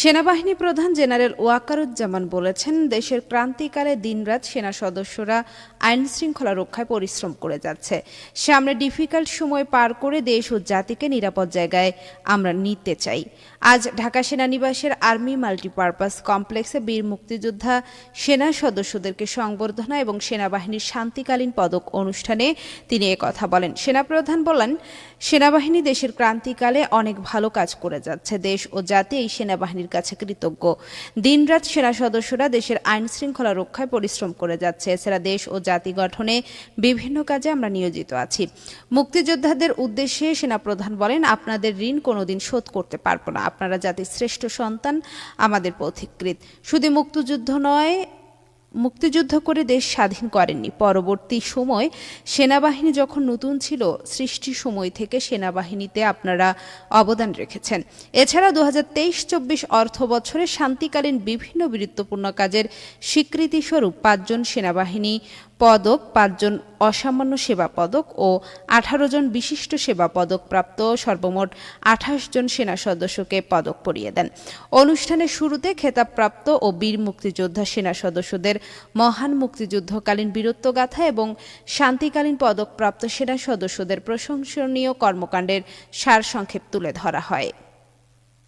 সেনাবাহিনী প্রধান জেনারেল ওয়াকারুজ্জামান বলেছেন, দেশের ক্রান্তিকালে দিনরাত সেনা সদস্যরা আইনশৃঙ্খলা রক্ষায় পরিশ্রম করে যাচ্ছে। সামনে ডিফিকাল্ট সময় পার করে দেশ ও জাতিকে নিরাপদ জায়গায় আমরা নিতে চাই। আজ ঢাকা সেনানিবাসের আর্মি মাল্টিপারপাস কমপ্লেক্সে বীর মুক্তিযোদ্ধা সেনা সদস্যদেরকে সংবর্ধনা এবং সেনাবাহিনীর শান্তিকালীন পদক অনুষ্ঠানে তিনি একথা বলেন। সেনাপ্রধান বলেন, সেনাবাহিনী দেশের ক্রান্তিকালে অনেক ভালো কাজ করে যাচ্ছে। দেশ ও জাতি এই সেনাবাহিনীর কাছে কৃতজ্ঞ। দিনরাত সেনা সদস্যরা দেশের আইন শৃঙ্খলা রক্ষায় পরিশ্রম করে যাচ্ছে। এছাড়া দেশ ও জাতি গঠনে বিভিন্ন কাজে আমরা নিয়োজিত আছি। মুক্তিযোদ্ধাদের উদ্দেশ্যে সেনাপ্রধান বলেন, আপনাদের ঋণ কোনোদিন শোধ করতে পারবো না। আপনারা জাতির শ্রেষ্ঠ সন্তান, আমাদের পথিকৃৎ। শুধু মুক্তিযুদ্ধ নয়, মুক্তিযুদ্ধ করে দেশ স্বাধীন করেননি। পরবর্তী সময় সেনাবাহিনী যখন নতুন ছিল, সৃষ্টির সময় থেকে সেনাবাহিনীতে আপনারা অবদান রেখেছেন। এছাড়া 2023-24 অর্থ বছরে শান্তিকালীন বিভিন্ন গুরুত্বপূর্ণ কাজের স্বীকৃতিস্বরূপ 5 জন সেনাবাহিনী পদক, 5 জন অসামান্য সেবা পদক ও 18 জন বিশিষ্ট সেবা পদক প্রাপ্ত সর্বমোট 28 জন সেনা সদস্যকে পদক পরিয়ে দেন। অনুষ্ঠানের শুরুতে খেতাবপ্রাপ্ত ও বীর মুক্তিযোদ্ধা সেনা সদস্যদের মহান মুক্তিযুদ্ধকালীন বীরত্বগাথা এবং শান্তিকালীন পদকপ্রাপ্ত সেনা সদস্যদের প্রশংসনীয় কর্মকাণ্ডের সারসংক্ষেপ তুলে ধরা হয়।